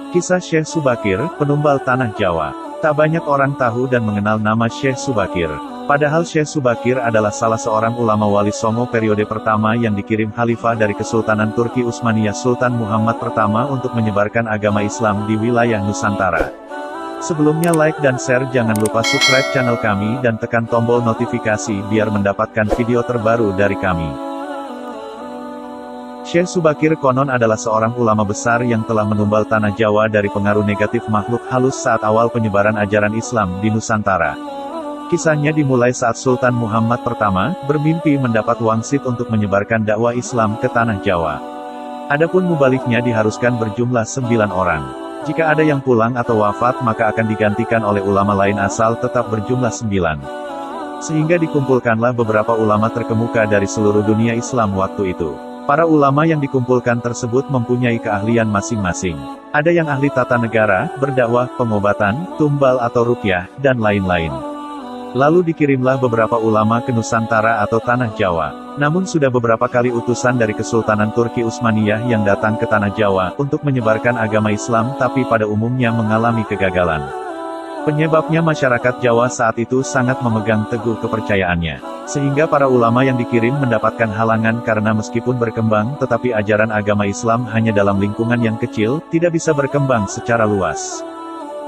Kisah Syekh Subakir, penumbal tanah Jawa. Tak banyak orang tahu dan mengenal nama Syekh Subakir. Padahal Syekh Subakir adalah salah seorang ulama wali songo periode pertama yang dikirim khalifah dari Kesultanan Turki Utsmaniyah Sultan Muhammad pertama untuk menyebarkan agama Islam di wilayah Nusantara. Sebelumnya like dan share, jangan lupa subscribe channel kami dan tekan tombol notifikasi biar mendapatkan video terbaru dari kami. Syekh Subakir konon adalah seorang ulama besar yang telah menumbal tanah Jawa dari pengaruh negatif makhluk halus saat awal penyebaran ajaran Islam di Nusantara. Kisahnya dimulai saat Sultan Muhammad pertama bermimpi mendapat wangsit untuk menyebarkan dakwah Islam ke tanah Jawa. Adapun mubaliknya diharuskan berjumlah 9 orang. Jika ada yang pulang atau wafat maka akan digantikan oleh ulama lain asal tetap berjumlah 9. Sehingga dikumpulkanlah beberapa ulama terkemuka dari seluruh dunia Islam waktu itu. Para ulama yang dikumpulkan tersebut mempunyai keahlian masing-masing. Ada yang ahli tata negara, berdakwah, pengobatan, tumbal atau ruqyah, dan lain-lain. Lalu dikirimlah beberapa ulama ke Nusantara atau tanah Jawa. Namun sudah beberapa kali utusan dari Kesultanan Turki Utsmaniyah yang datang ke tanah Jawa untuk menyebarkan agama Islam tapi pada umumnya mengalami kegagalan. Penyebabnya masyarakat Jawa saat itu sangat memegang teguh kepercayaannya. Sehingga para ulama yang dikirim mendapatkan halangan karena meskipun berkembang tetapi ajaran agama Islam hanya dalam lingkungan yang kecil, tidak bisa berkembang secara luas.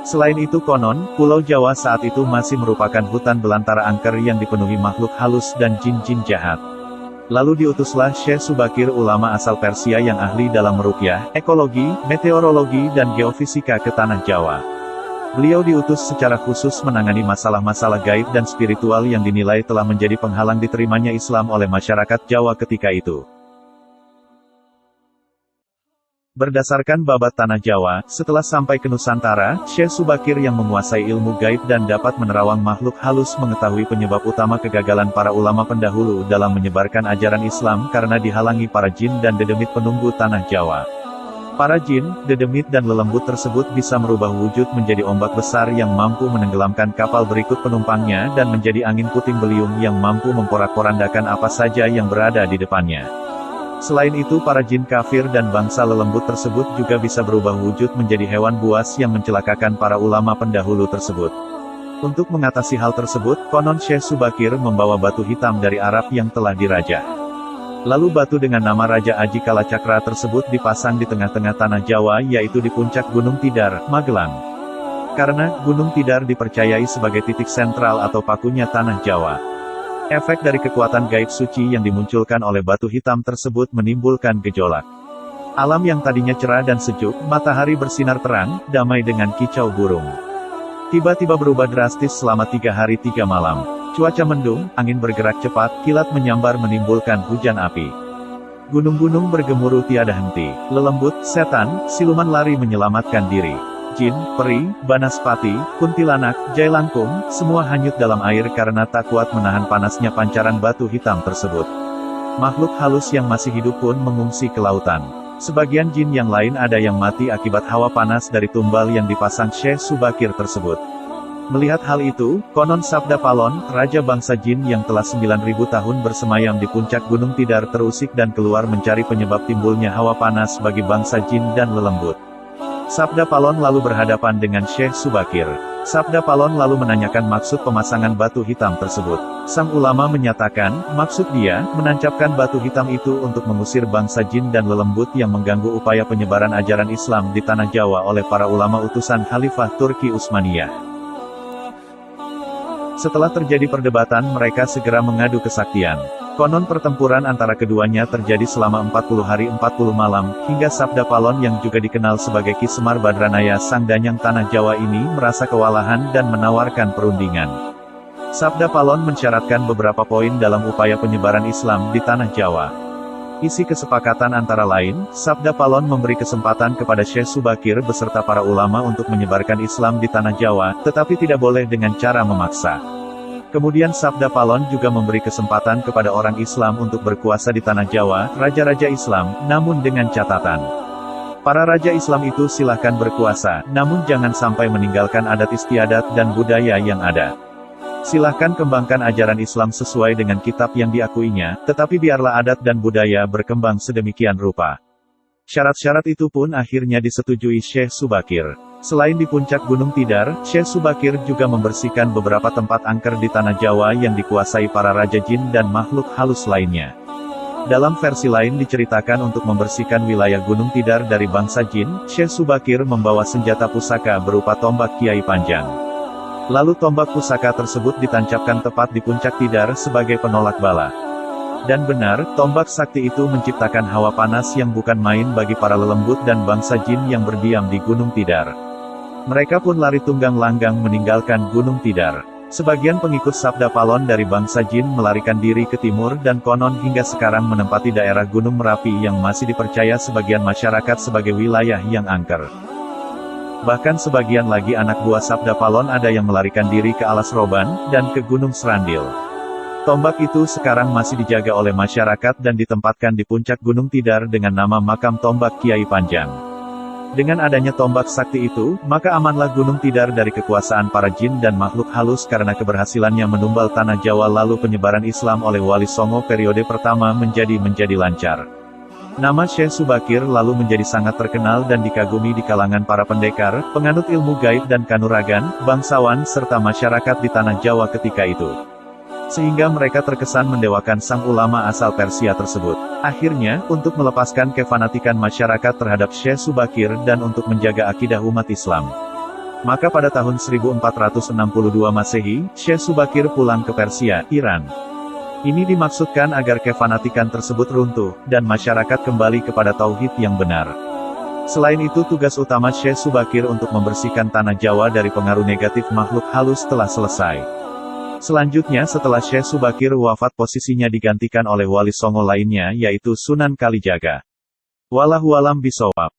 Selain itu konon, Pulau Jawa saat itu masih merupakan hutan belantara angker yang dipenuhi makhluk halus dan jin-jin jahat. Lalu diutuslah Syekh Subakir, ulama asal Persia yang ahli dalam meruqyah, ekologi, meteorologi dan geofisika ke tanah Jawa. Beliau diutus secara khusus menangani masalah-masalah gaib dan spiritual yang dinilai telah menjadi penghalang diterimanya Islam oleh masyarakat Jawa ketika itu. Berdasarkan babat tanah Jawa, setelah sampai ke Nusantara, Syekh Subakir yang menguasai ilmu gaib dan dapat menerawang makhluk halus mengetahui penyebab utama kegagalan para ulama pendahulu dalam menyebarkan ajaran Islam karena dihalangi para jin dan dedemit penunggu tanah Jawa. Para jin, dedemit dan lelembut tersebut bisa merubah wujud menjadi ombak besar yang mampu menenggelamkan kapal berikut penumpangnya dan menjadi angin puting beliung yang mampu memporak-porandakan apa saja yang berada di depannya. Selain itu para jin kafir dan bangsa lelembut tersebut juga bisa berubah wujud menjadi hewan buas yang mencelakakan para ulama pendahulu tersebut. Untuk mengatasi hal tersebut, konon Syekh Subakir membawa batu hitam dari Arab yang telah dirajah. Lalu batu dengan nama Raja Aji Kalacakra tersebut dipasang di tengah-tengah tanah Jawa yaitu di puncak Gunung Tidar, Magelang. Karena Gunung Tidar dipercayai sebagai titik sentral atau pakunya tanah Jawa. Efek dari kekuatan gaib suci yang dimunculkan oleh batu hitam tersebut menimbulkan gejolak. Alam yang tadinya cerah dan sejuk, matahari bersinar terang, damai dengan kicau burung. Tiba-tiba berubah drastis selama 3 hari 3 malam. Cuaca mendung, angin bergerak cepat, kilat menyambar menimbulkan hujan api. Gunung-gunung bergemuruh tiada henti, lelembut, setan, siluman lari menyelamatkan diri. Jin, peri, banaspati, kuntilanak, jailangkung, semua hanyut dalam air karena tak kuat menahan panasnya pancaran batu hitam tersebut. Makhluk halus yang masih hidup pun mengungsi ke lautan. Sebagian jin yang lain ada yang mati akibat hawa panas dari tumbal yang dipasang Syekh Subakir tersebut. Melihat hal itu, konon Sabda Palon, raja bangsa jin yang telah 9.000 tahun bersemayam di puncak Gunung Tidar terusik dan keluar mencari penyebab timbulnya hawa panas bagi bangsa jin dan lelembut. Sabda Palon lalu berhadapan dengan Syekh Subakir. Sabda Palon lalu menanyakan maksud pemasangan batu hitam tersebut. Sang ulama menyatakan, maksud dia, menancapkan batu hitam itu untuk mengusir bangsa jin dan lelembut yang mengganggu upaya penyebaran ajaran Islam di tanah Jawa oleh para ulama utusan Khalifah Turki Utsmaniyah. Setelah terjadi perdebatan mereka segera mengadu kesaktian. Konon pertempuran antara keduanya terjadi selama 40 hari 40 malam, hingga Sabda Palon yang juga dikenal sebagai Ki Semar Badranaya Sang Danyang Tanah Jawa ini merasa kewalahan dan menawarkan perundingan. Sabda Palon mensyaratkan beberapa poin dalam upaya penyebaran Islam di tanah Jawa. Isi kesepakatan antara lain, Sabda Palon memberi kesempatan kepada Syekh Subakir beserta para ulama untuk menyebarkan Islam di tanah Jawa, tetapi tidak boleh dengan cara memaksa. Kemudian Sabda Palon juga memberi kesempatan kepada orang Islam untuk berkuasa di tanah Jawa, raja-raja Islam, namun dengan catatan. Para raja Islam itu silahkan berkuasa, namun jangan sampai meninggalkan adat istiadat dan budaya yang ada. Silahkan kembangkan ajaran Islam sesuai dengan kitab yang diakuinya, tetapi biarlah adat dan budaya berkembang sedemikian rupa. Syarat-syarat itu pun akhirnya disetujui Syekh Subakir. Selain di puncak Gunung Tidar, Syekh Subakir juga membersihkan beberapa tempat angker di tanah Jawa yang dikuasai para raja jin dan makhluk halus lainnya. Dalam versi lain diceritakan untuk membersihkan wilayah Gunung Tidar dari bangsa jin, Syekh Subakir membawa senjata pusaka berupa tombak Kiai Panjang. Lalu tombak pusaka tersebut ditancapkan tepat di puncak Tidar sebagai penolak bala. Dan benar, tombak sakti itu menciptakan hawa panas yang bukan main bagi para lelembut dan bangsa jin yang berdiam di Gunung Tidar. Mereka pun lari tunggang langgang meninggalkan Gunung Tidar. Sebagian pengikut Sabda Palon dari bangsa jin melarikan diri ke timur dan konon hingga sekarang menempati daerah Gunung Merapi yang masih dipercaya sebagian masyarakat sebagai wilayah yang angker. Bahkan sebagian lagi anak buah Sabda Palon ada yang melarikan diri ke Alas Roban, dan ke Gunung Serandil. Tombak itu sekarang masih dijaga oleh masyarakat dan ditempatkan di puncak Gunung Tidar dengan nama makam tombak Kiai Panjang. Dengan adanya tombak sakti itu, maka amanlah Gunung Tidar dari kekuasaan para jin dan makhluk halus karena keberhasilannya menumbal tanah Jawa lalu penyebaran Islam oleh Wali Songo periode pertama menjadi lancar. Nama Syekh Subakir lalu menjadi sangat terkenal dan dikagumi di kalangan para pendekar, penganut ilmu gaib dan kanuragan, bangsawan serta masyarakat di tanah Jawa ketika itu. Sehingga mereka terkesan mendewakan sang ulama asal Persia tersebut. Akhirnya, untuk melepaskan kefanatikan masyarakat terhadap Syekh Subakir dan untuk menjaga akidah umat Islam, maka pada tahun 1462 Masehi, Syekh Subakir pulang ke Persia, Iran. Ini dimaksudkan agar kefanatikan tersebut runtuh, dan masyarakat kembali kepada tauhid yang benar. Selain itu tugas utama Syekh Subakir untuk membersihkan tanah Jawa dari pengaruh negatif makhluk halus telah selesai. Selanjutnya setelah Syekh Subakir wafat posisinya digantikan oleh Wali Songo lainnya yaitu Sunan Kalijaga. Wallahualam bishawab.